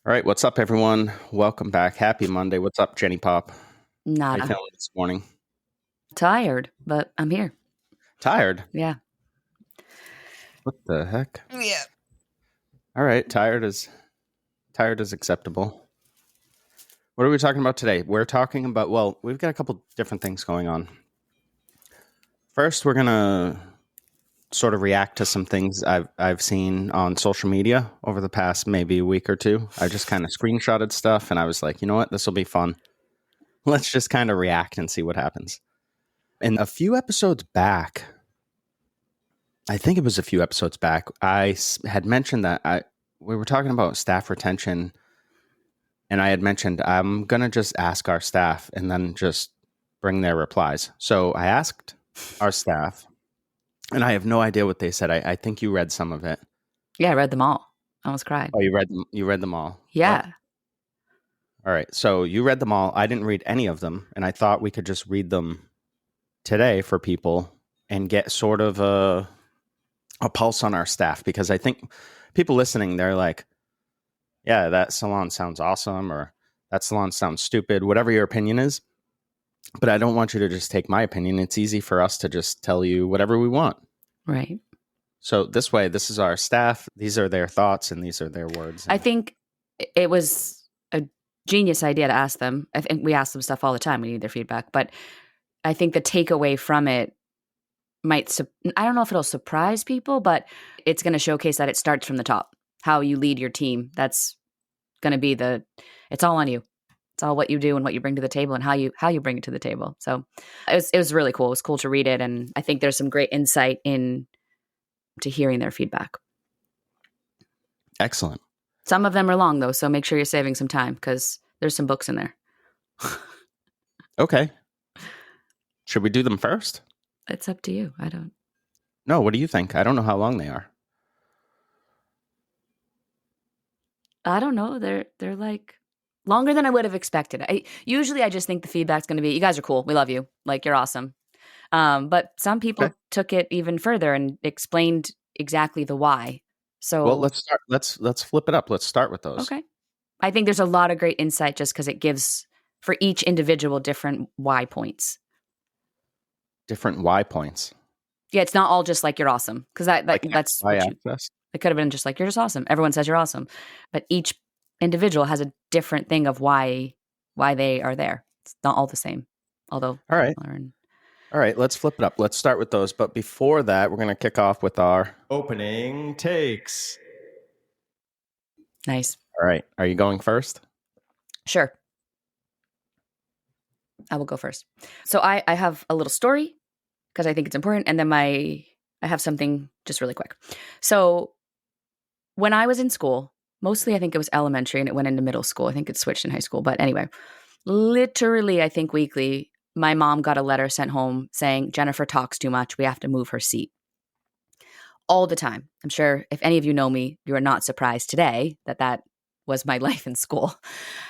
All right, what's up, everyone? Welcome back. Happy Monday. What's up, Jenny Pop? How you Nada. feeling this morning? Tired, but I'm here. Tired? Yeah. What the heck? Yeah. All right, tired is acceptable. What are we talking about today? We're talking about, well, we've got a couple different things going on. First, we're gonna sort of react to some things I've seen on social media over the past maybe week or two. I just kind of screenshotted stuff, and I was like, you know what, this will be fun. Let's just kind of react and see what happens. And a few episodes back, I think it was a few episodes back, had mentioned that we were talking about staff retention, and I had mentioned I'm going to just ask our staff and then just bring their replies. So I asked our staff, and I have no idea what they said. I think you read some of it. Yeah, I read them all. I almost cried. Oh, you read them all? Yeah. All right. So you read them all. I didn't read any of them, and I thought we could just read them today for people and get sort of a pulse on our staff, because I think people listening, they're like, yeah, that salon sounds awesome, or that salon sounds stupid, whatever your opinion is. But I don't want you to just take my opinion. It's easy for us to just tell you whatever we want. Right. So this way, this is our staff. These are their thoughts and these are their words. I think it was a genius idea to ask them. I think we ask them stuff all the time. We need their feedback. But I think the takeaway from it might, I don't know if it'll surprise people, but it's going to showcase that it starts from the top. How you lead your team. That's going to be it's all on you. It's all what you do and what you bring to the table and how you bring it to the table. So it was really cool. It was cool to read it. And I think there's some great insight into hearing their feedback. Excellent. Some of them are long though, so make sure you're saving some time because there's some books in there. Okay. Should we do them first? It's up to you. I don't. No, what do you think? I don't know how long they are. I don't know. They're like longer than I would have expected. I just think the feedback's going to be, you guys are cool. We love you. Like, you're awesome. But some people took it even further and explained exactly the why. So, well, let's start. Let's flip it up. Let's start with those. Okay. I think there's a lot of great insight just because it gives for each individual different why points. Different why points. Yeah, it's not all just like you're awesome, because that's why access. It could have been just like, you're just awesome. Everyone says you're awesome. But each individual has a different thing of why they are there. It's not all the same. Although, all right, let's flip it up. Let's start with those. But before that, we're going to kick off with our opening takes. Nice. All right. Are you going first? Sure. I will go first. So I have a little story because I think it's important. And then I have something just really quick. So when I was in school, mostly I think it was elementary and it went into middle school. I think it switched in high school. But anyway, literally, I think weekly, my mom got a letter sent home saying, Jennifer talks too much. We have to move her seat. All the time. I'm sure if any of you know me, you are not surprised today that was my life in school.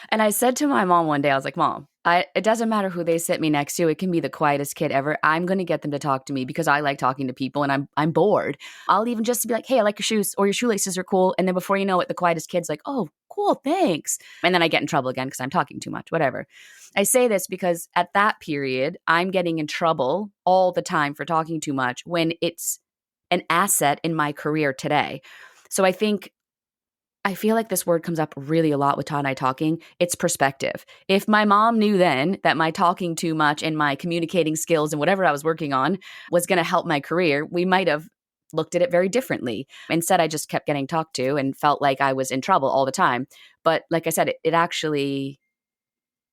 And I said to my mom one day, I was like, Mom, it doesn't matter who they sit me next to. It can be the quietest kid ever. I'm going to get them to talk to me because I like talking to people and I'm bored. I'll even just be like, hey, I like your shoes, or your shoelaces are cool. And then before you know it, the quietest kid's like, oh, cool, thanks. And then I get in trouble again because I'm talking too much, whatever. I say this because at that period, I'm getting in trouble all the time for talking too much when it's an asset in my career today. So I feel like this word comes up really a lot with Todd and I talking. It's perspective. If my mom knew then that my talking too much and my communicating skills and whatever I was working on was going to help my career, we might have looked at it very differently. Instead, I just kept getting talked to and felt like I was in trouble all the time. But like I said, it actually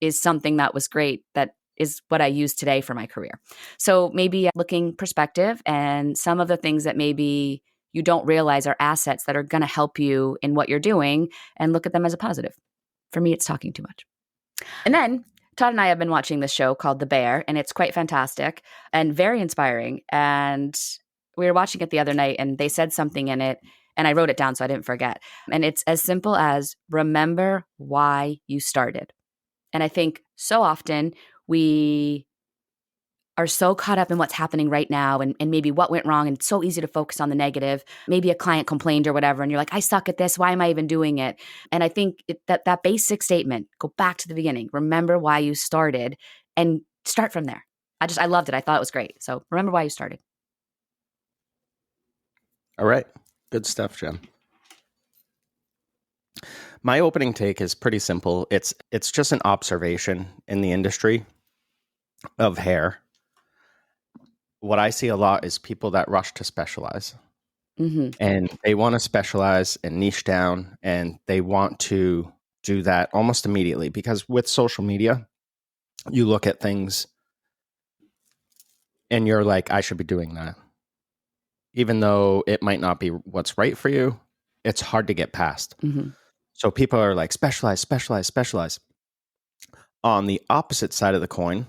is something that was great, that is what I use today for my career. So maybe looking perspective and some of the things that maybe you don't realize are assets that are going to help you in what you're doing, and look at them as a positive. For me, it's talking too much. And then Todd and I have been watching this show called The Bear, and it's quite fantastic and very inspiring. And we were watching it the other night, and they said something in it, and I wrote it down so I didn't forget. And it's as simple as remember why you started. And I think so often we are so caught up in what's happening right now and maybe what went wrong, and it's so easy to focus on the negative. Maybe a client complained or whatever, and you're like, I suck at this. Why am I even doing it? And I think that basic statement, go back to the beginning, remember why you started, and start from there. I loved it. I thought it was great. So remember why you started. All right. Good stuff, Jen. My opening take is pretty simple. It's just an observation in the industry of hair. What I see a lot is people that rush to specialize. Mm-hmm. And they want to specialize and niche down, and they want to do that almost immediately, because with social media, you look at things and you're like, I should be doing that. Even though it might not be what's right for you, it's hard to get past. Mm-hmm. So people are like, specialize, specialize, specialize. On the opposite side of the coin,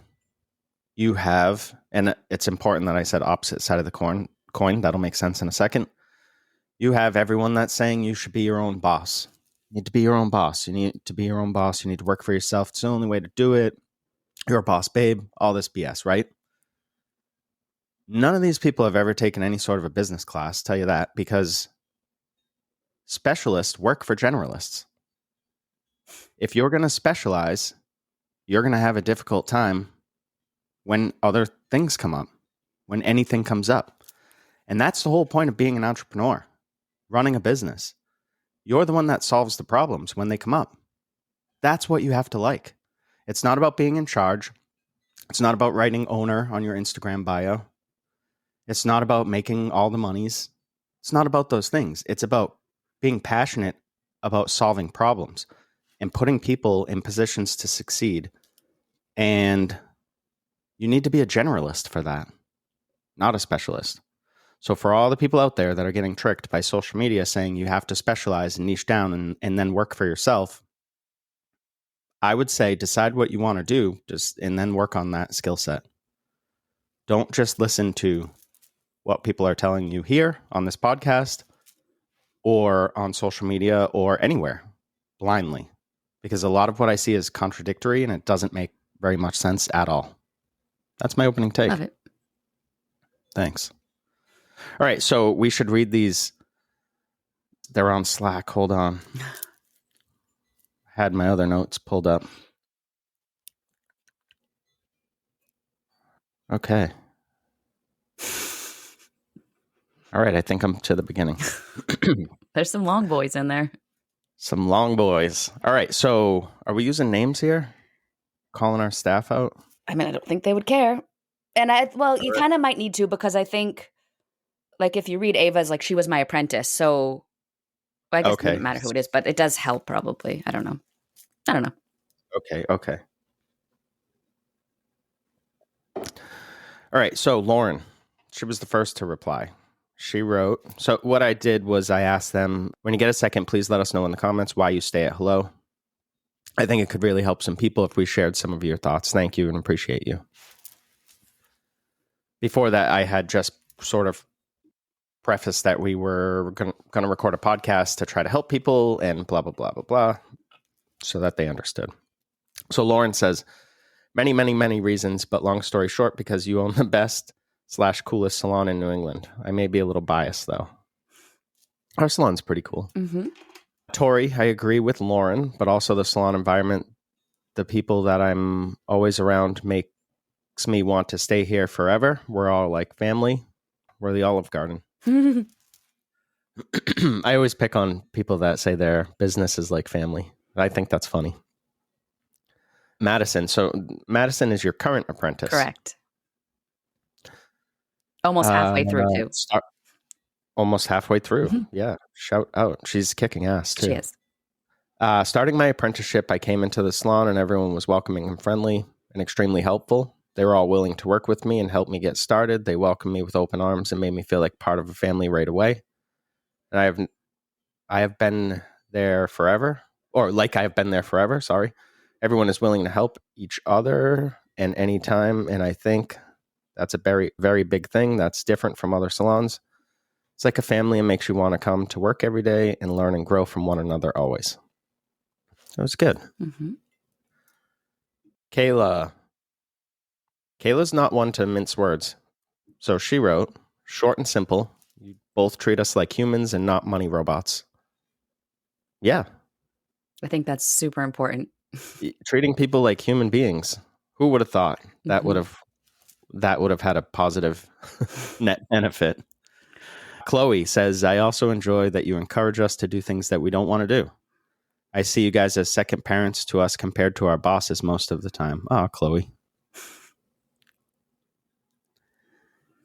you have, and it's important that I said opposite side of the coin. That'll make sense in a second. You have everyone that's saying you should be your own boss. You need to be your own boss. You need to be your own boss. You need to work for yourself. It's the only way to do it. You're a boss, babe. All this BS, right? None of these people have ever taken any sort of a business class, tell you that, because specialists work for generalists. If you're going to specialize, you're going to have a difficult time when other things come up, when anything comes up. And that's the whole point of being an entrepreneur, running a business. You're the one that solves the problems when they come up. That's what you have to like. It's not about being in charge. It's not about writing owner on your Instagram bio. It's not about making all the monies. It's not about those things. It's about being passionate about solving problems and putting people in positions to succeed. And you need to be a generalist for that, not a specialist. So for all the people out there that are getting tricked by social media saying you have to specialize and niche down and then work for yourself, I would say decide what you want to do, and then work on that skill set. Don't just listen to what people are telling you here on this podcast or on social media or anywhere blindly, because a lot of what I see is contradictory and it doesn't make very much sense at all. That's my opening take. Love it. Thanks. All right, so we should read these. They're on Slack. Hold on. Had my other notes pulled up. Okay. All right, I think I'm to the beginning. There's some long boys in there. Some long boys. All right, so are we using names here? Calling our staff out? I mean, I don't think they would care. And you kind of might need to, because I think, like, if you read Ava's, like, she was my apprentice. So I guess it doesn't matter who it is, but it does help probably. I don't know. Okay. All right, so Lauren, she was the first to reply. She wrote, so what I did was I asked them, when you get a second, please let us know in the comments why you stay at Hello. I think it could really help some people if we shared some of your thoughts. Thank you and appreciate you. Before that, I had just sort of prefaced that we were going to record a podcast to try to help people and blah, blah, blah, blah, blah, so that they understood. So Lauren says, many, many, many reasons, but long story short, because you own the best/coolest salon in New England. I may be a little biased, though. Our salon's pretty cool. Mm-hmm. Tori, I agree with Lauren, but also the salon environment, the people that I'm always around makes me want to stay here forever. We're all like family. We're the Olive Garden. I always pick on people that say their business is like family. I think that's funny. Madison. So Madison is your current apprentice. Correct. Almost halfway through, too. Almost halfway through. Mm-hmm. Yeah. Shout out. She's kicking ass, too. She is. Starting my apprenticeship, I came into the salon and everyone was welcoming and friendly and extremely helpful. They were all willing to work with me and help me get started. They welcomed me with open arms and made me feel like part of a family right away. And I have been there forever, sorry. Everyone is willing to help each other and anytime. And I think that's a very, very big thing that's different from other salons. It's like a family and makes you want to come to work every day and learn and grow from one another always. It was good. Mm-hmm. Kayla. Kayla's not one to mince words. So she wrote, short and simple. You both treat us like humans and not money robots. Yeah. I think that's super important. Treating people like human beings. Who would have thought that would have had a positive net benefit? Chloe says, I also enjoy that you encourage us to do things that we don't want to do. I see you guys as second parents to us compared to our bosses most of the time. Oh, Chloe.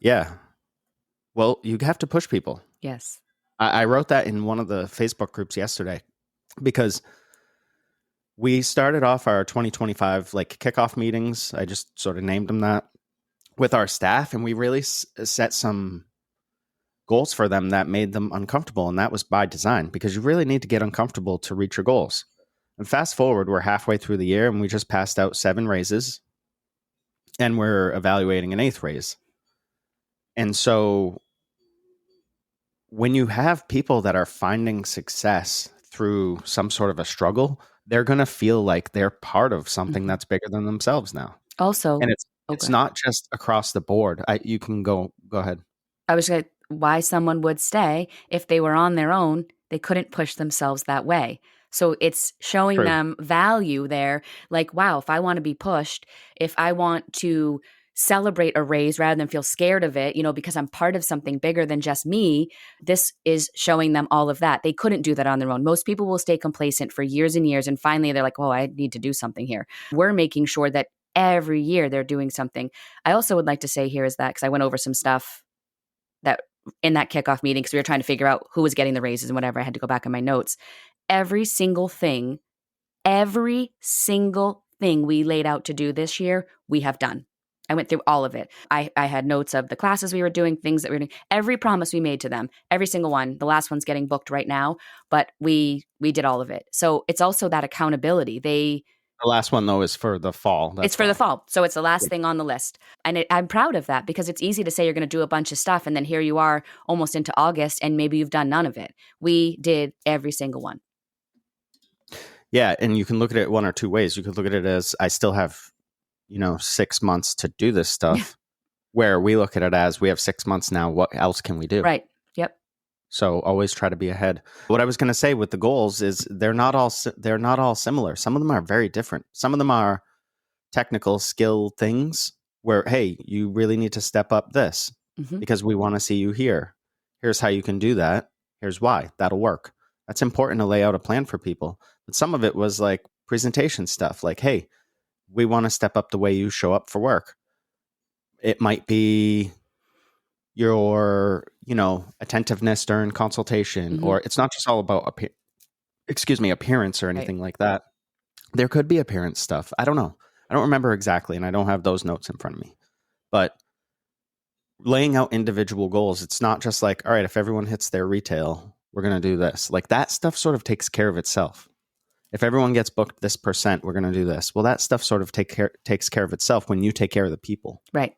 Yeah. Well, you have to push people. Yes. I wrote that in one of the Facebook groups yesterday because we started off our 2025 like kickoff meetings. I just sort of named them that with our staff, and we really set some goals for them that made them uncomfortable. And that was by design, because you really need to get uncomfortable to reach your goals. And fast forward, we're halfway through the year and we just passed out 7 raises and we're evaluating an 8th raise. And so when you have people that are finding success through some sort of a struggle, they're going to feel like they're part of something that's bigger than themselves now. Also, and it's not just across the board. You can go ahead. I was going to, why someone would stay if they were on their own, they couldn't push themselves that way. So it's showing them value there. Like, wow, if I want to be pushed, if I want to celebrate a raise rather than feel scared of it, because I'm part of something bigger than just me, this is showing them all of that. They couldn't do that on their own. Most people will stay complacent for years and years. And finally, they're like, oh, I need to do something here. We're making sure that every year they're doing something. I also would like to say here is that, because I went over some stuff that in that kickoff meeting, because we were trying to figure out who was getting the raises and whatever. I had to go back in my notes. Every single thing we laid out to do this year, we have done. I went through all of it. I had notes of the classes we were doing, things that we were doing, every promise we made to them, every single one. The last one's getting booked right now, but we did all of it. So it's also that accountability. The last one, though, is for the fall. It's for the fall. So it's the last thing on the list. And I'm proud of that, because it's easy to say you're going to do a bunch of stuff, and then here you are almost into August, and maybe you've done none of it. We did every single one. Yeah, and you can look at it one or two ways. You could look at it as, I still have 6 months to do this stuff, where we look at it as, we have 6 months now. What else can we do? Right. Yep. So always try to be ahead. What I was going to say with the goals is they're not all similar. Some of them are very different. Some of them are technical skill things where, hey, you really need to step up this because we want to see you here. Here's how you can do that. Here's why. That'll work. That's important to lay out a plan for people. But some of it was like presentation stuff, like, hey, we want to step up the way you show up for work. It might be your, attentiveness during consultation, or it's not just all about appearance or anything like that. There could be appearance stuff. I don't know. I don't remember exactly, and I don't have those notes in front of me. But laying out individual goals, it's not just like, all right, if everyone hits their retail, we're going to do this. Like, that stuff sort of takes care of itself. If everyone gets booked this %, we're going to do this. Well, that stuff sort of takes care of itself when you take care of the people. Right.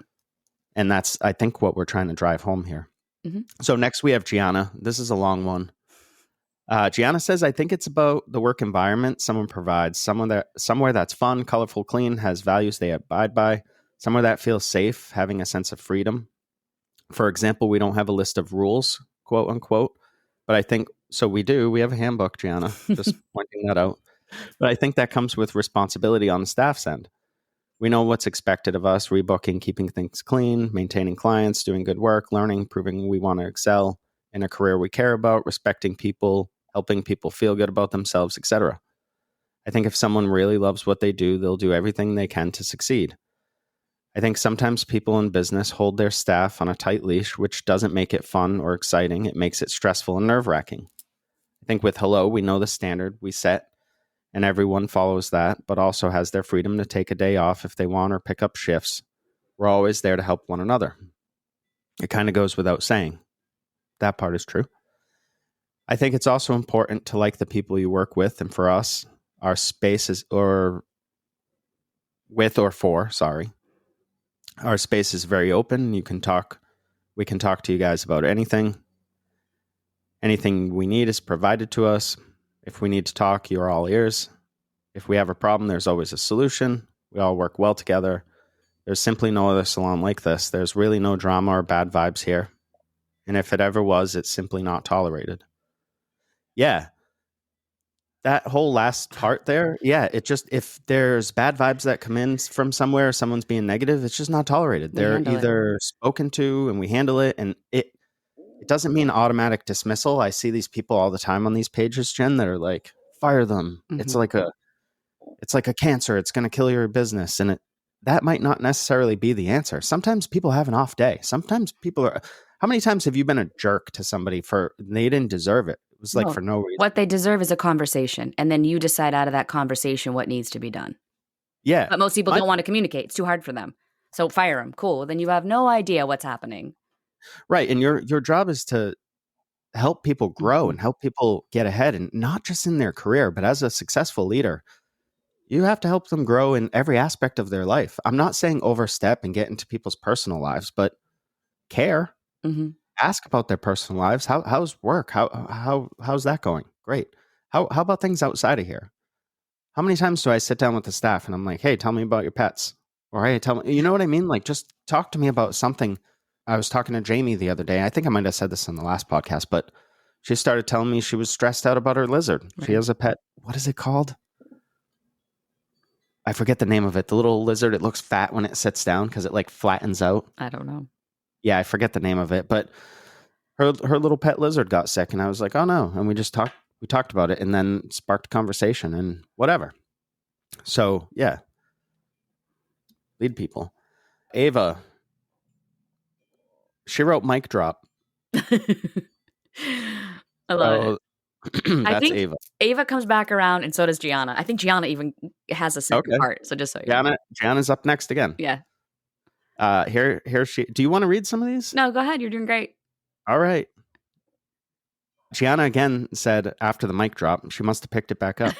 And that's, I think, what we're trying to drive home here. So next we have Gianna. This is a long one. Gianna says, I think it's about the work environment someone provides, somewhere that's fun, colorful, clean, has values they abide by, somewhere that feels safe, having a sense of freedom. For example, we don't have a list of rules, quote unquote, but I think, so we do. We have a handbook, Gianna, just pointing that out. But I think that comes with responsibility on the staff's end. We know what's expected of us: rebooking, keeping things clean, maintaining clients, doing good work, learning, proving we want to excel in a career we care about, respecting people, helping people feel good about themselves, etc. I think if someone really loves what they do, they'll do everything they can to succeed. I think sometimes people in business hold their staff on a tight leash, which doesn't make it fun or exciting. It makes it stressful and nerve-wracking. I think with Hello, we know the standard we set, and everyone follows that, but also has their freedom to take a day off if they want or pick up shifts. We're always there to help one another. It kind of goes without saying. That part is true. I think it's also important to like the people you work with, and for us, our space is, our space is very open. We can talk to you guys about anything. Anything we need is provided to us. If we need to talk, you're all ears. If we have a problem, there's always a solution. We all work well together. There's simply no other salon like this. There's really no drama or bad vibes here. And if it ever was, it's simply not tolerated. Yeah. That whole last part there, yeah, it just, if there's bad vibes that come in from somewhere, someone's being negative, it's just not tolerated. They're either spoken to and we handle it, and it doesn't mean automatic dismissal. I see these people all the time on these pages, Jen, that are like, fire them. Mm-hmm. It's like a cancer. It's going to kill your business. And that might not necessarily be the answer. Sometimes people have an off day. Sometimes people are, how many times have you been a jerk to somebody for, they didn't deserve it? It was like for no reason. What they deserve is a conversation. And then you decide out of that conversation what needs to be done. Yeah. But most people don't want to communicate. It's too hard for them. So fire them. Cool. Then you have no idea what's happening. Right. And your job is to help people grow and help people get ahead, and not just in their career, but as a successful leader, you have to help them grow in every aspect of their life. I'm not saying overstep and get into people's personal lives, but care. Mm-hmm. Ask about their personal lives. How's work? How's that going? Great. How about things outside of here? How many times do I sit down with the staff and I'm like, hey, tell me about your pets? Or hey, tell me, you know what I mean? Like, just talk to me about something. I was talking to Jamie the other day. I think I might have said this in the last podcast, but she started telling me she was stressed out about her lizard. Right. She has a pet. What is it called? I forget the name of it. The little lizard, it looks fat when it sits down because it like flattens out. I don't know. Yeah, I forget the name of it, but her little pet lizard got sick, and I was like, oh no. And we talked about it, and then sparked conversation and whatever. So yeah, lead people. Ava, she wrote mic drop. I love it. I think Ava comes back around, and so does Gianna. I think Gianna even has a second part. So just so you know. Gianna's up next again. Yeah. Here she. Do you want to read some of these? No, go ahead. You're doing great. All right. Gianna again said after the mic drop, she must have picked it back up.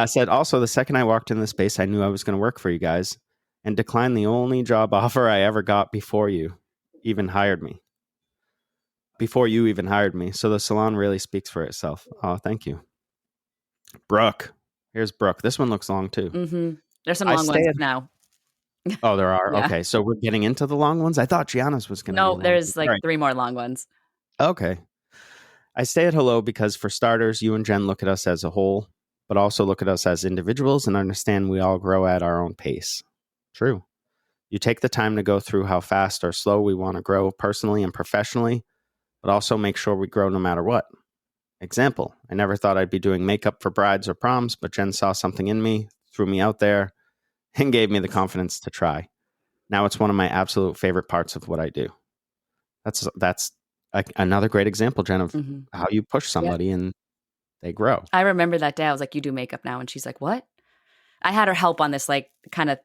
Said, also, the second I walked in the space, I knew I was going to work for you guys, and declined the only job offer I ever got before you even hired me. So the salon really speaks for itself. Oh, thank you. Brooke. Here's Brooke. This one looks long too. Mm-hmm. There's some long ones now. Oh, there are? Yeah. Okay, so we're getting into the long ones? I thought Gianna's was going to be long. No, there's like 3 more long ones. Okay. I stay at Hello because, for starters, you and Jen look at us as a whole, but also look at us as individuals and understand we all grow at our own pace. True. You take the time to go through how fast or slow we want to grow personally and professionally, but also make sure we grow no matter what. Example, I never thought I'd be doing makeup for brides or proms, but Jen saw something in me, threw me out there, and gave me the confidence to try. Now it's one of my absolute favorite parts of what I do. That's another great example, Jen, of how you push somebody and they grow. I remember that day. I was like, you do makeup now. And she's like, what? I had her help on this like kind of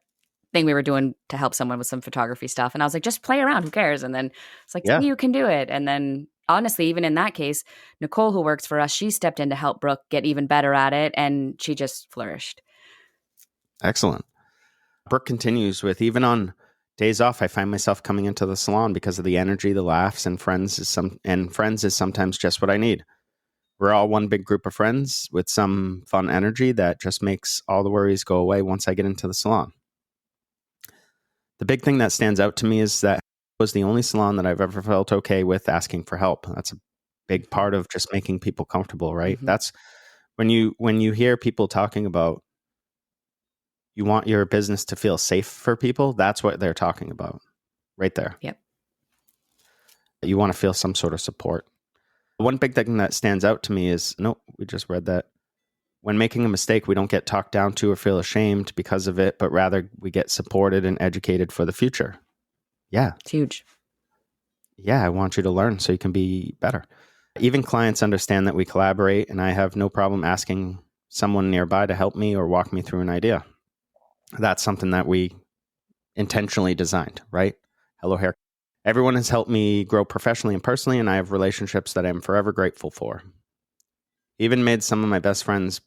thing we were doing to help someone with some photography stuff. And I was like, just play around. Who cares? And then it's like, you can do it. And then honestly, even in that case, Nicole, who works for us, she stepped in to help Brooke get even better at it. And she just flourished. Excellent. Brooke continues with, even on days off, I find myself coming into the salon because of the energy, the laughs, and friends is sometimes just what I need. We're all one big group of friends with some fun energy that just makes all the worries go away once I get into the salon. The big thing that stands out to me is that it was the only salon that I've ever felt okay with asking for help. That's a big part of just making people comfortable, right? Mm-hmm. That's when you hear people talking about you want your business to feel safe for people, that's what they're talking about right there. Yep. You want to feel some sort of support. One big thing that stands out to me is, we just read that. When making a mistake, we don't get talked down to or feel ashamed because of it, but rather we get supported and educated for the future. Yeah. It's huge. Yeah, I want you to learn so you can be better. Even clients understand that we collaborate, and I have no problem asking someone nearby to help me or walk me through an idea. That's something that we intentionally designed, right? Hello, Hair. Everyone has helped me grow professionally and personally, and I have relationships that I'm forever grateful for. Even made some of my best friends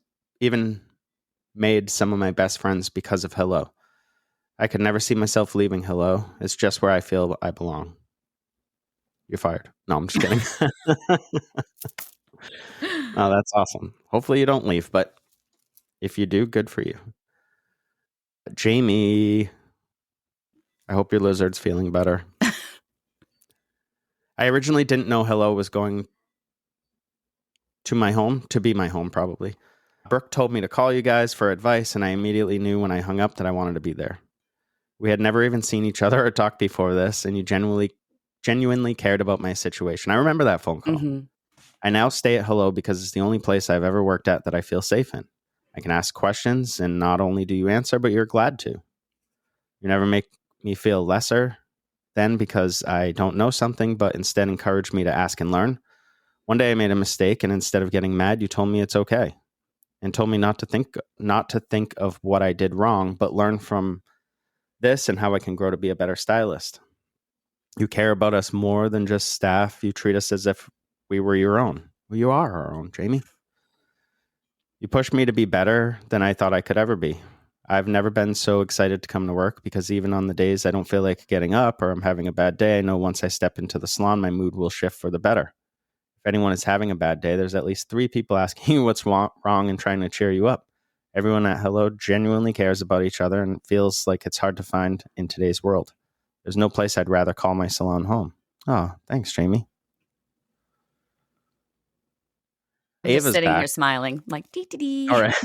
because of Hello. I could never see myself leaving Hello. It's just where I feel I belong. You're fired. No, I'm just kidding. Oh, that's awesome. Hopefully you don't leave, but if you do, good for you. Jamie I hope your lizard's feeling better. I originally didn't know Hello was going to be my home, probably. Brooke told me to call you guys for advice, and I immediately knew when I hung up that I wanted to be there. We had never even seen each other or talked before this, and you genuinely cared about my situation. I remember that phone call. Mm-hmm. I now stay at Hello because it's the only place I've ever worked at that I feel safe in. I can ask questions, and not only do you answer, but you're glad to. You never make me feel lesser than because I don't know something, but instead encourage me to ask and learn. One day I made a mistake, and instead of getting mad, you told me it's okay, and told me not to think of what I did wrong, but learn from this and how I can grow to be a better stylist. You care about us more than just staff. You treat us as if we were your own. Well, you are our own, Jamie. You pushed me to be better than I thought I could ever be. I've never been so excited to come to work because even on the days I don't feel like getting up or I'm having a bad day, I know once I step into the salon, my mood will shift for the better. If anyone is having a bad day, there's at least 3 people asking you what's wrong and trying to cheer you up. Everyone at Hello genuinely cares about each other and feels like it's hard to find in today's world. There's no place I'd rather call my salon home. Oh, thanks, Jamie. I'm Ava's just sitting back. here smiling, like dee dee dee. All right.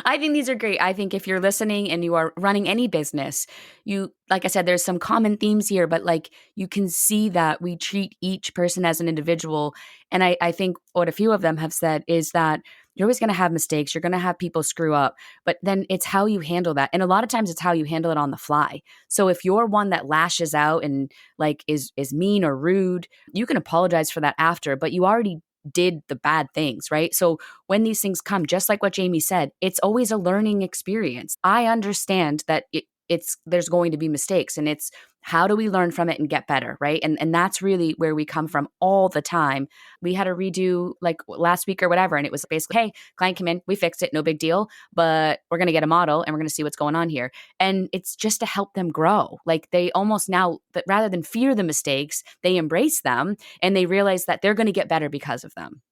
I think these are great. I think if you're listening and you are running any business, you, like I said, there's some common themes here, but like you can see that we treat each person as an individual. And I think what a few of them have said is that you're always going to have mistakes. You're going to have people screw up, but then it's how you handle that. And a lot of times it's how you handle it on the fly. So if you're one that lashes out and like is mean or rude, you can apologize for that after, but you already did the bad things, right? So when these things come, just like what Jamie said, it's always a learning experience. I understand that there's going to be mistakes, and it's how do we learn from it and get better, right? And that's really where we come from all the time. We had a redo like last week or whatever, and it was basically, hey, client came in, we fixed it, no big deal, but we're going to get a model and we're going to see what's going on here. And it's just to help them grow. Like they almost now, that rather than fear the mistakes, they embrace them and they realize that they're going to get better because of them.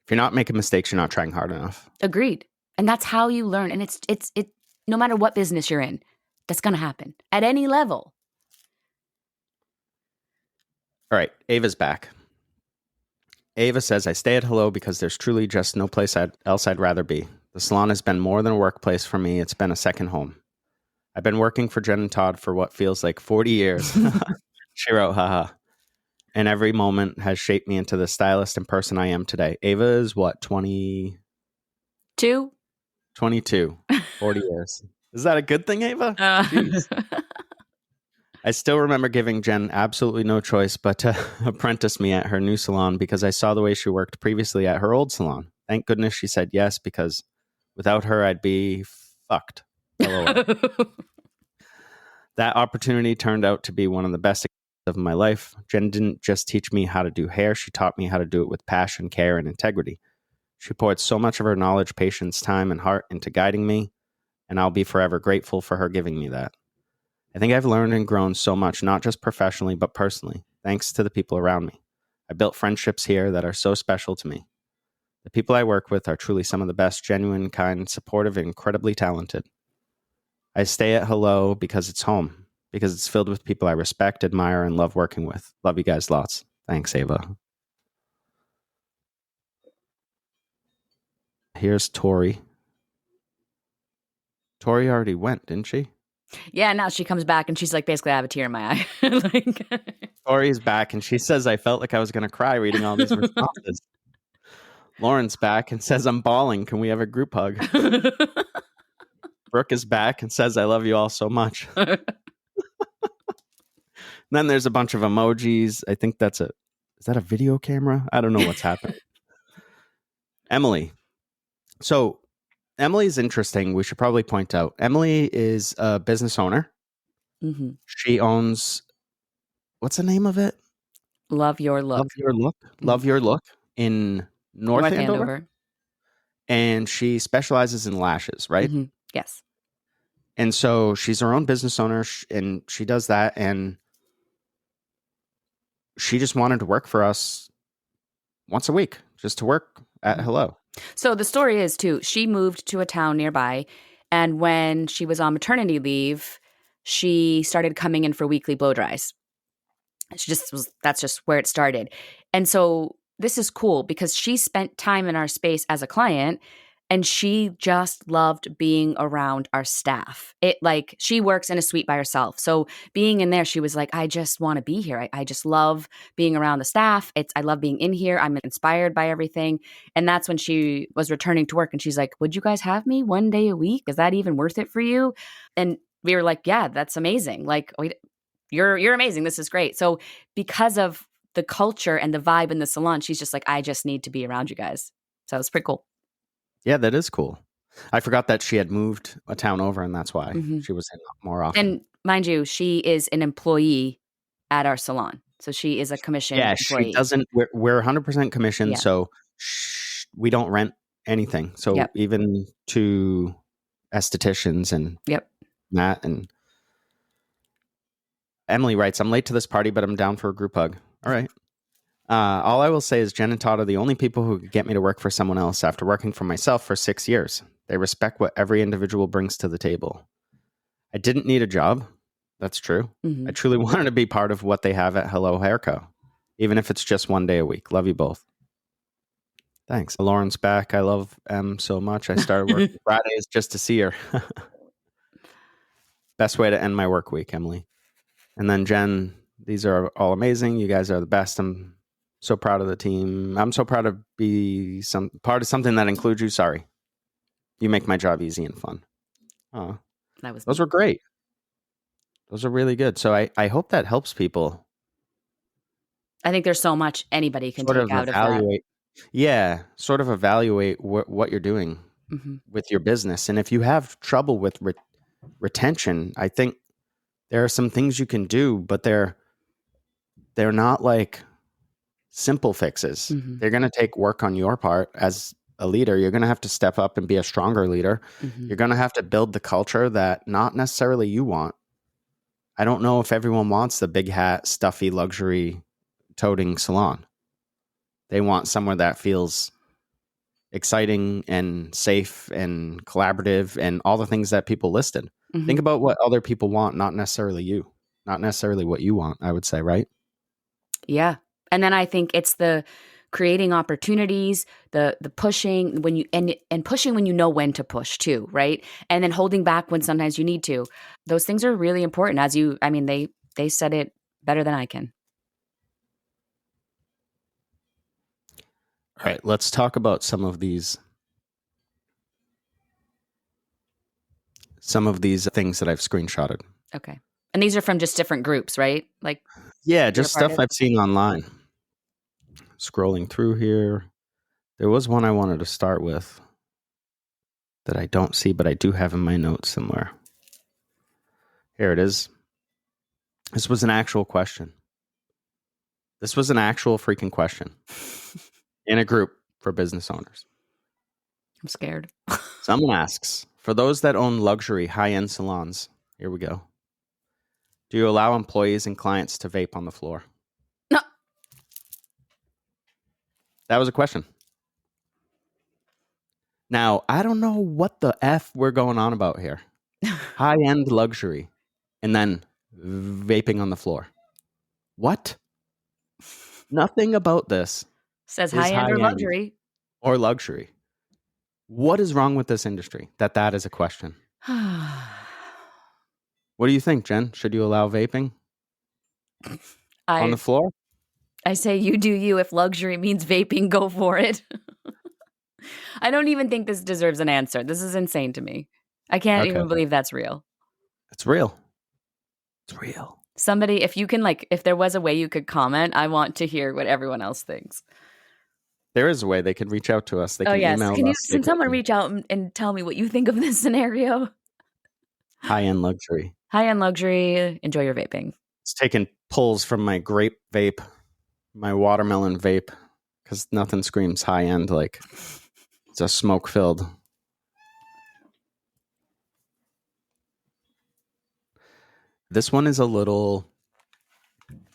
If you're not making mistakes, you're not trying hard enough. Agreed. And that's how you learn. And it's no matter what business you're in, that's going to happen at any level. All right. Ava's back. Ava says, I stay at Hello because there's truly just no place else I'd rather be. The salon has been more than a workplace for me. It's been a second home. I've been working for Jen and Todd for what feels like 40 years. She wrote, haha. And every moment has shaped me into the stylist and person I am today. Ava is what, 22? 40 years. Is that a good thing, Ava? I still remember giving Jen absolutely no choice but to apprentice me at her new salon because I saw the way she worked previously at her old salon. Thank goodness she said yes, because without her, I'd be fucked. That opportunity turned out to be one of the best of my life. Jen didn't just teach me how to do hair. She taught me how to do it with passion, care, and integrity. She poured so much of her knowledge, patience, time, and heart into guiding me, and I'll be forever grateful for her giving me that. I think I've learned and grown so much, not just professionally, but personally, thanks to the people around me. I built friendships here that are so special to me. The people I work with are truly some of the best, genuine, kind, supportive, and incredibly talented. I stay at Hello because it's home, because it's filled with people I respect, admire, and love working with. Love you guys lots. Thanks, Ava. Here's Tori. Tori already went, didn't she? Yeah, now she comes back and she's like, basically, I have a tear in my eye. Tori's back and she says, I felt like I was going to cry reading all these responses. Lauren's back and says, I'm bawling. Can we have a group hug? Brooke is back and says, I love you all so much. Then there's a bunch of emojis. I think is that a video camera? I don't know what's happening. Emily. So Emily's interesting. We should probably point out Emily is a business owner. Mm-hmm. She owns, what's the name of it? Love Your Look. Love Your Look. Mm-hmm. Love Your Look in North Andover. And she specializes in lashes, right? Mm-hmm. Yes. And so she's her own business owner and she does that. And she just wanted to work for us once a week, just to work at Hello. So the story is too, she moved to a town nearby And when she was on maternity leave, she started coming in for weekly blow dries. That's just where it started. And so this is cool because she spent time in our space as a client and she just loved being around our staff. She works in a suite by herself. So being in there, she was like, I just want to be here. I just love being around the staff. I love being in here. I'm inspired by everything. And that's when she was returning to work and she's like, would you guys have me 1 day a week? Is that even worth it for you? And we were like, yeah, that's amazing. You're amazing. This is great. So because of the culture and the vibe in the salon, she's just like, I just need to be around you guys. So it's pretty cool. Yeah, that is cool. I forgot that she had moved a town over and that's why she was in more often. And mind you, she is an employee at our salon. So she is a commissioned employee. She doesn't, we're 100% commissioned. So we don't rent anything. So even to estheticians and Matt and Emily writes, I'm late to this party, but I'm down for a group hug. All right. All I will say is Jen and Todd are the only people who could get me to work for someone else after working for myself for 6 years. They respect what every individual brings to the table. I didn't need a job. That's true. I truly wanted to be part of what they have at Hello Hair Co., even if it's just 1 day a week. Love you both. Thanks. Lauren's back. I love Em so much. I started working Fridays just to see her. Best way to end my work week, Emily. And then Jen, these are all amazing. You guys are the best. I'm so proud of the team. I'm so proud to be part of something that includes you. Sorry. You make my job easy and fun. Oh, those were great. Those are really good. So I hope that helps people. I think there's so much anybody can take out of that. Yeah, sort of evaluate what you're doing with your business. And if you have trouble with retention, I think there are some things you can do, but they're not like simple fixes. They're going to take work on your part as a leader. You're going to have to step up and be a stronger leader. You're going to have to build the culture that not necessarily you want. I don't know if everyone wants the big hat, stuffy, luxury toting salon. They want somewhere that feels exciting and safe and collaborative and all the things that people listed. Think about what other people want, not necessarily you, not necessarily what you want, I would say, right? Yeah. And then I think it's the creating opportunities, the pushing when you and pushing when you know when to push too, right? And then holding back when sometimes you need to. Those things are really important. They said it better than I can. All right, let's talk about some of these things that I've screenshotted. Okay. And these are from just different groups, right? Just stuff I've seen online. Scrolling through here. There was one I wanted to start with that I don't see, but I do have in my notes somewhere. Here it is. This was an actual question. This was an actual freaking question in a group for business owners. I'm scared. Someone asks, for those that own luxury high-end salons, here we go. Do you allow employees and clients to vape on the floor? No. That was a question. Now, I don't know what the F we're going on about here. High-end luxury and then vaping on the floor. What? Nothing about this says high-end or luxury. Or luxury. What is wrong with this industry that is a question? What do you think, Jen? Should you allow vaping on the floor? I say you do you. If luxury means vaping, go for it. I don't even think this deserves an answer. This is insane to me. I can't even believe that's real. It's real. It's real. Somebody, if you can, if there was a way you could comment, I want to hear what everyone else thinks. There is a way they can reach out to us. They can email us. Can someone reach out and tell me what you think of this scenario? High-end luxury. High-end luxury. Enjoy your vaping. It's taking pulls from my grape vape, my watermelon vape, because nothing screams high-end like it's a smoke-filled. This one is a little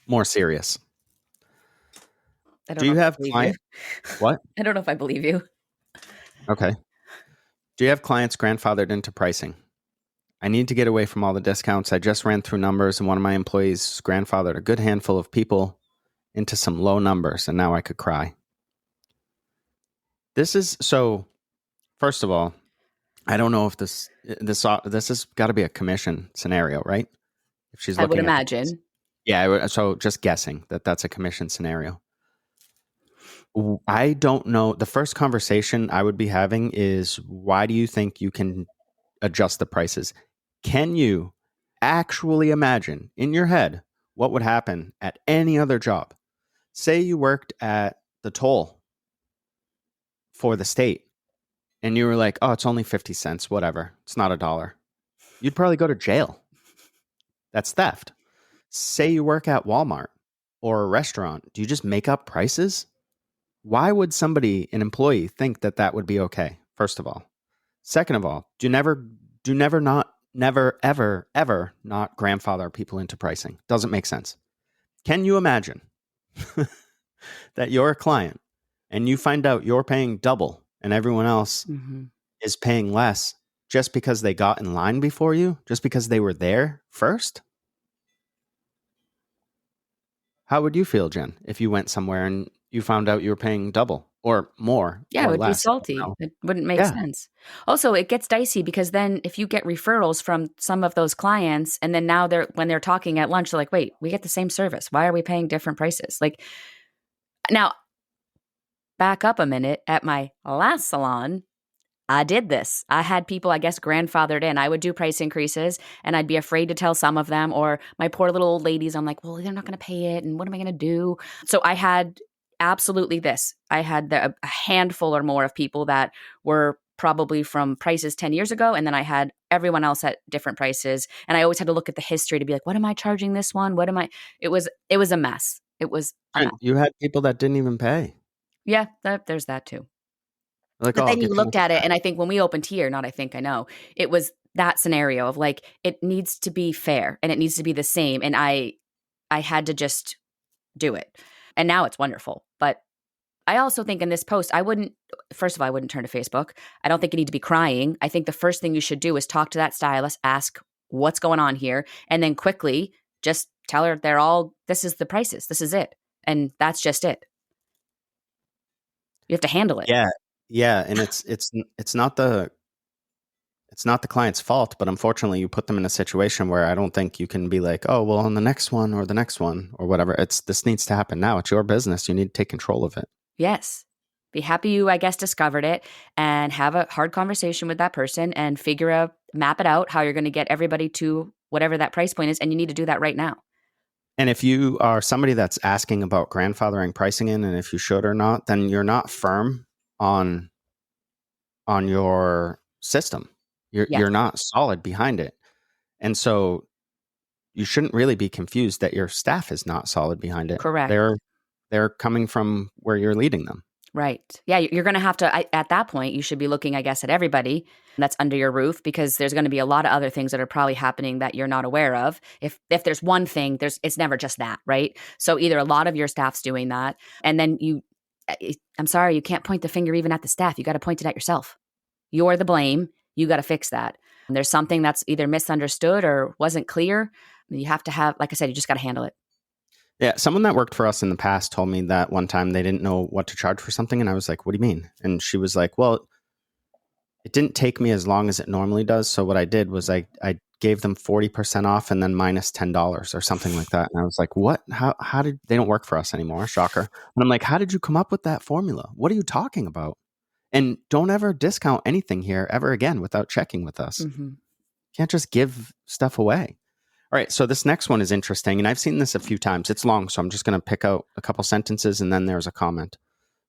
more serious. Do you have clients? What? I don't know if I believe you. Okay. Do you have clients grandfathered into pricing? I need to get away from all the discounts. I just ran through numbers and one of my employees grandfathered a good handful of people into some low numbers and now I could cry. This is so, first of all, I don't know if this has got to be a commission scenario, right? If she's looking I would imagine. So just guessing that that's a commission scenario. I don't know. The first conversation I would be having is, why do you think you can adjust the prices? Can you actually imagine in your head what would happen at any other job? Say you worked at the toll for the state and you were like, oh, it's only 50 cents, whatever. It's not $1. You'd probably go to jail. That's theft. Say you work at Walmart or a restaurant. Do you just make up prices? Why would somebody, an employee, think that that would be okay? First of all. Second of all, never, ever not grandfather people into pricing. Doesn't make sense. Can you imagine that you're a client and you find out you're paying double and everyone else is paying less just because they got in line before you, just because they were there first? How would you feel, Jen, if you went somewhere and you found out you were paying double or more? Yeah, or it would less? be salty. It wouldn't make sense. Also, it gets dicey because then if you get referrals from some of those clients and then now when they're talking at lunch, they're like, wait, we get the same service. Why are we paying different prices? Like, now, back up a minute. At my last salon, I did this. I had people, I guess, grandfathered in. I would do price increases and I'd be afraid to tell some of them, or my poor little old ladies, I'm like, well, they're not going to pay it. And what am I going to do? So I had absolutely this. I had a handful or more of people that were probably from prices 10 years ago. And then I had everyone else at different prices. And I always had to look at the history to be like, what am I charging this one? It was a mess. It was a mess. You had people that didn't even pay. Yeah, there's that too. Like, but then you looked at it, and I think when we opened here, I know, it was that scenario of like, it needs to be fair and it needs to be the same. And I had to just do it. And now it's wonderful. But I also think in this post, first of all, I wouldn't turn to Facebook. I don't think you need to be crying. I think the first thing you should do is talk to that stylist, ask what's going on here, and then quickly just tell her this is the prices. This is it. And that's just it. You have to handle it. Yeah, and it's not the client's fault, but unfortunately you put them in a situation where I don't think you can be like, oh, well, on the next one or whatever. This needs to happen now. It's your business. You need to take control of it. Yes. Be happy you, I guess, discovered it, and have a hard conversation with that person and map it out how you're going to get everybody to whatever that price point is. And you need to do that right now. And if you are somebody that's asking about grandfathering pricing in, and if you should or not, then you're not firm on your system. You're not solid behind it. And so you shouldn't really be confused that your staff is not solid behind it. Correct. They're coming from where you're leading them. Right. Yeah, you're going to have to, at that point, you should be looking, I guess, at everybody that's under your roof, because there's going to be a lot of other things that are probably happening that you're not aware of. If there's one thing, it's never just that, right? So either a lot of your staff's doing that, and then I'm sorry, you can't point the finger even at the staff. You got to point it at yourself. You're the blame. You got to fix that. And there's something that's either misunderstood or wasn't clear. You have to have, like I said, you just got to handle it. Yeah, someone that worked for us in the past told me that one time they didn't know what to charge for something. And I was like, what do you mean? And she was like, well, it didn't take me as long as it normally does. So what I did was I gave them 40% off and then minus $10 or something like that. And I was like, what? How did they don't work for us anymore? Shocker. And I'm like, how did you come up with that formula? What are you talking about? And don't ever discount anything here ever again without checking with us. Mm-hmm. Can't just give stuff away. All right, so this next one is interesting, and I've seen this a few times. It's long, so I'm just going to pick out a couple sentences, and then there's a comment.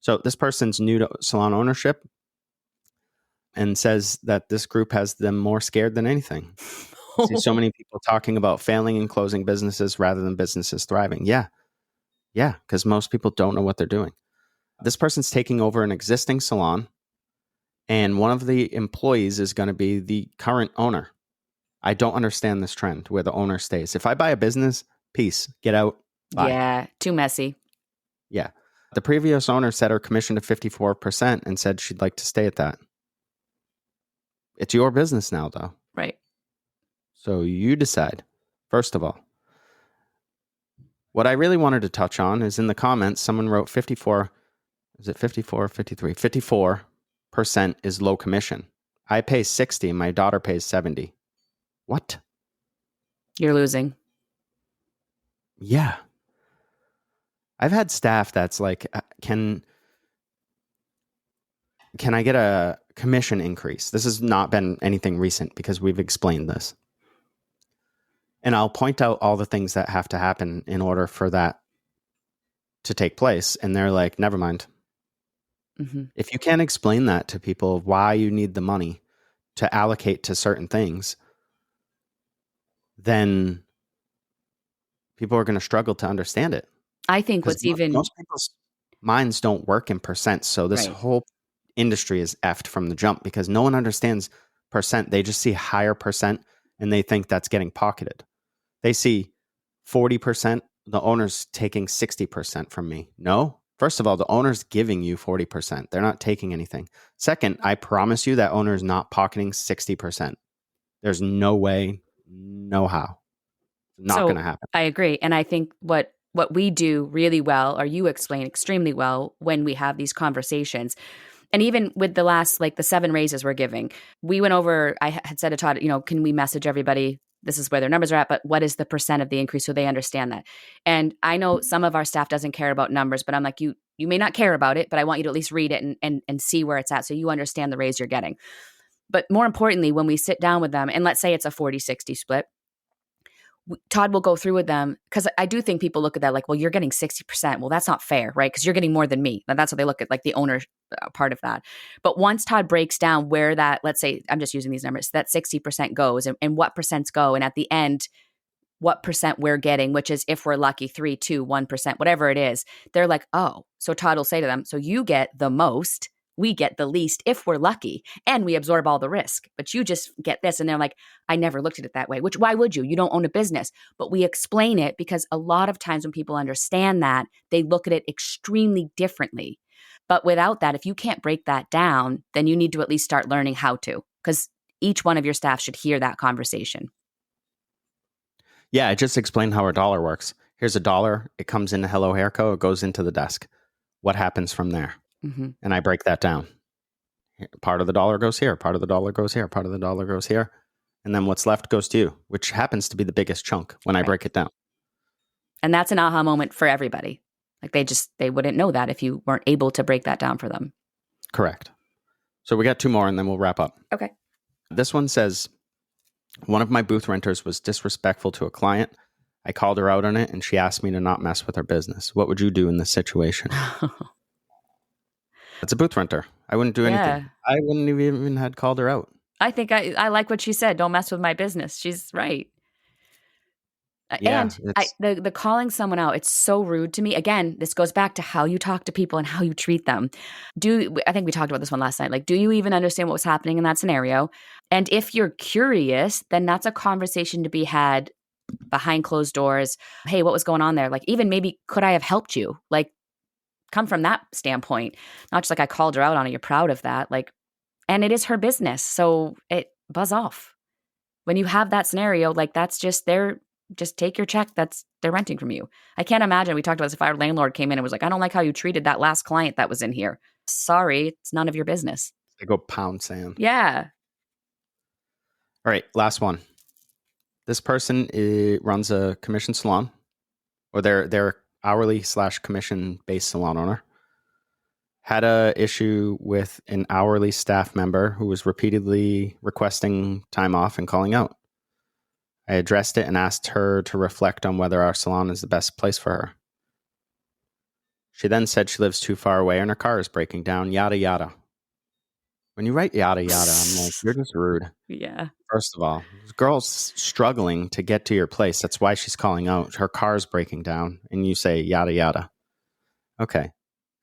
So this person's new to salon ownership and says that this group has them more scared than anything. I see so many people talking about failing and closing businesses rather than businesses thriving. Yeah, because most people don't know what they're doing. This person's taking over an existing salon, and one of the employees is going to be the current owner. I don't understand this trend where the owner stays. If I buy a business, peace, get out. Bye. Yeah, too messy. Yeah. The previous owner set her commission to 54% and said she'd like to stay at that. It's your business now, though. Right. So you decide. First of all, what I really wanted to touch on is in the comments, someone wrote 54, is it 54, 53? 54% is low commission. I pay 60, my daughter pays 70. What? You're losing. Yeah. I've had staff that's like, can I get a commission increase? This has not been anything recent because we've explained this. And I'll point out all the things that have to happen in order for that to take place. And they're like, never mind. Mm-hmm. If you can't explain that to people, why you need the money to allocate to certain things, then people are going to struggle to understand it. I think what's even... Most people's minds don't work in percent. So this whole industry is effed from the jump because no one understands percent. They just see higher percent and they think that's getting pocketed. They see 40%, the owner's taking 60% from me. No. First of all, the owner's giving you 40%. They're not taking anything. Second, I promise you that owner is not pocketing 60%. There's no way, no how. Not going to happen. I agree. And I think what we do really well, or you explain extremely well when we have these conversations, and even with the last, like the 7 raises we're giving, we went over, I had said to Todd, can we message everybody, this is where their numbers are at, but what is the percent of the increase so they understand that? And I know some of our staff doesn't care about numbers, but I'm like, you may not care about it, but I want you to at least read it and see where it's at so you understand the raise you're getting. But more importantly, when we sit down with them, and let's say it's a 40-60 split, Todd will go through with them, because I do think people look at that like, well, you're getting 60%. Well, that's not fair, right? Because you're getting more than me. And that's what they look at, like the owner part of that. But once Todd breaks down where that, let's say, I'm just using these numbers, that 60% goes and what percents go. And at the end, what percent we're getting, which is if we're lucky, 3, 2, 1%, whatever it is, they're like, oh, so Todd will say to them, so you get the most, we get the least if we're lucky, and we absorb all the risk, but you just get this. And they're like, I never looked at it that way, which why would you? You don't own a business. But we explain it because a lot of times when people understand that, they look at it extremely differently. But without that, if you can't break that down, then you need to at least start learning how to, because each one of your staff should hear that conversation. Yeah, I just explained how our dollar works. Here's $1. It comes into Hello Hair Co. It goes into the desk. What happens from there? Mm-hmm. And I break that down. Part of the dollar goes here. Part of the dollar goes here. Part of the dollar goes here. And then what's left goes to you, which happens to be the biggest chunk when I break it down. And that's an aha moment for everybody. Like they wouldn't know that if you weren't able to break that down for them. Correct. So we got 2 more and then we'll wrap up. Okay. This one says, one of my booth renters was disrespectful to a client. I called her out on it and she asked me to not mess with her business. What would you do in this situation? It's a booth renter. I wouldn't do anything. I wouldn't have even had called her out. I think I like what she said. Don't mess with my business. She's right. Yeah, and the calling someone out, it's so rude to me. Again, this goes back to how you talk to people and how you treat them. I think we talked about this one last night. Like, do you even understand what was happening in that scenario? And if you're curious, then that's a conversation to be had behind closed doors. Hey, what was going on there? Like, even maybe, could I have helped you? Like, come from that standpoint, not just like I called her out on it. You're proud of that. Like, and it is her business. So it buzz off. When you have that scenario, like that's just just take your check. They're renting from you. I can't imagine. We talked about this. If our landlord came in and was like, I don't like how you treated that last client that was in here. Sorry, it's none of your business. They go pound sand. Yeah. All right. Last one. This person runs a commission salon, or they're hourly/commission based salon owner. Had a issue with an hourly staff member who was repeatedly requesting time off and calling out. I addressed it and asked her to reflect on whether our salon is the best place for her. She then said she lives too far away and her car is breaking down, yada, yada. When you write yada, yada, I'm like, you're just rude. Yeah. First of all, this girl's struggling to get to your place. That's why she's calling out. Her car's breaking down and you say yada, yada. Okay.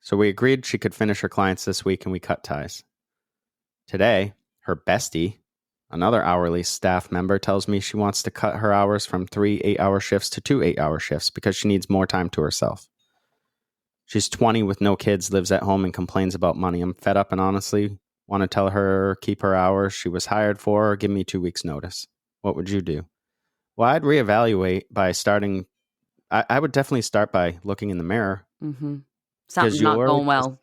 So we agreed she could finish her clients this week and we cut ties. Today, her bestie, another hourly staff member, tells me she wants to cut her hours from 3 8-hour shifts to 2 8-hour shifts because she needs more time to herself. She's 20 with no kids, lives at home, and complains about money. I'm fed up, and honestly, want to tell her keep her hours she was hired for, or give me 2 weeks notice? What would you do? Well, I'd reevaluate by starting. I would definitely start by looking in the mirror. Mm-hmm. Because Something's not going well.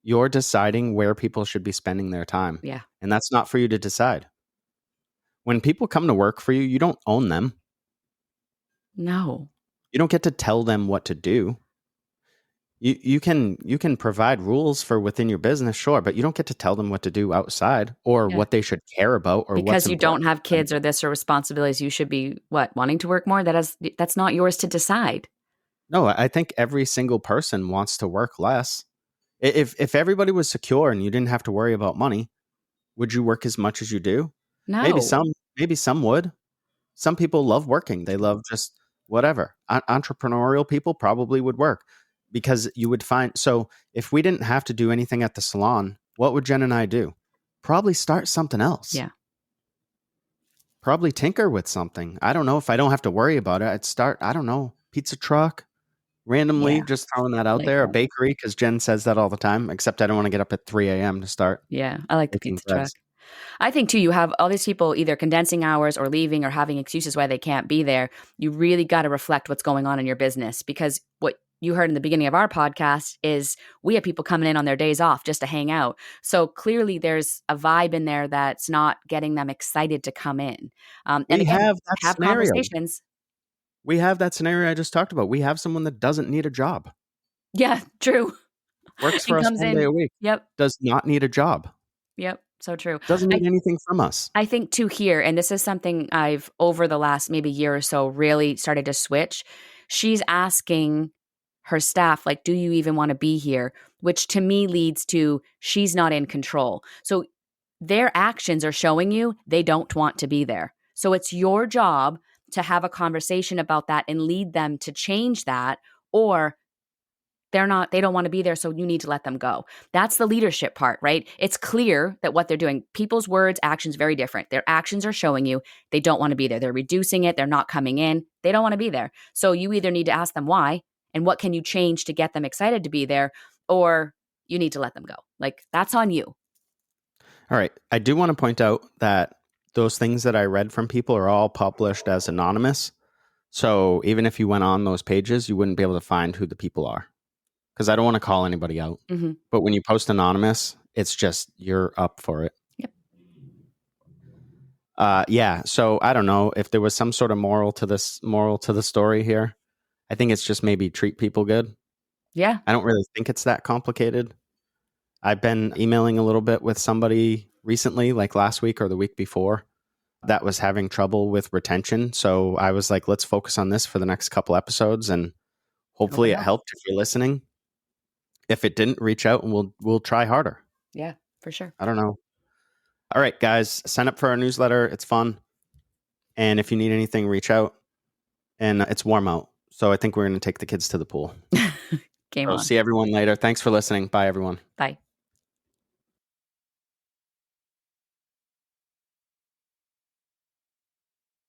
You're deciding where people should be spending their time. Yeah. And that's not for you to decide. When people come to work for you, you don't own them. No. You don't get to tell them what to do. You can provide rules for within your business, sure, but you don't get to tell them what to do outside or what they should care about or because what's you don't important have to them. kids or this or responsibilities. You should be wanting to work more. That's not yours to decide. No, I think every single person wants to work less. If everybody was secure and you didn't have to worry about money, would you work as much as you do? No. Maybe some would. Some people love working. They love just whatever. Entrepreneurial people probably would work because you would find. So if we didn't have to do anything at the salon, what would Jen and I do? Probably start something else. Yeah. Probably tinker with something. I don't know. If I don't have to worry about it, I'd start, I don't know, pizza truck. Randomly, just throwing that out there. A bakery, because Jen says that all the time, except I don't want to get up at 3 a.m. to start. Yeah, I like the pizza truck. I think, too, you have all these people either condensing hours or leaving or having excuses why they can't be there. You really got to reflect what's going on in your business, because what you heard in the beginning of our podcast is we have people coming in on their days off just to hang out. So clearly there's a vibe in there that's not getting them excited to come in. And again, have conversations. We have that scenario I just talked about. We have someone that doesn't need a job. Yeah, true. Works for us 1 day a week. Yep. Does not need a job. Yep. So true. Doesn't need anything from us. I think too here, and this is something I've over the last maybe year or so really started to switch. She's asking her staff, like, do you even want to be here? Which to me leads to she's not in control. So their actions are showing you they don't want to be there. So it's your job to have a conversation about that and lead them to change that, or they don't want to be there, so you need to let them go. That's the leadership part, right? It's clear that what they're doing, people's words, actions, very different. Their actions are showing you they don't want to be there. They're reducing it. They're not coming in. They don't want to be there. So you either need to ask them why and what can you change to get them excited to be there, or you need to let them go. Like, that's on you. All right. I do want to point out that those things that I read from people are all published as anonymous. So even if you went on those pages, you wouldn't be able to find who the people are. Because I don't want to call anybody out. Mm-hmm. But when you post anonymous, it's just you're up for it. Yep. Yeah. So I don't know if there was some sort of moral to the story here. I think it's just maybe treat people good. Yeah. I don't really think it's that complicated. I've been emailing a little bit with somebody recently, like last week or the week before, that was having trouble with retention. So I was like, let's focus on this for the next couple episodes, and hopefully it helped if you're listening. If it didn't, reach out and we'll try harder. Yeah, for sure. I don't know. All right, guys, sign up for our newsletter. It's fun. And if you need anything, reach out. And it's warm out. So I think we're going to take the kids to the pool. Game on. See everyone later. Thanks for listening. Bye, everyone. Bye.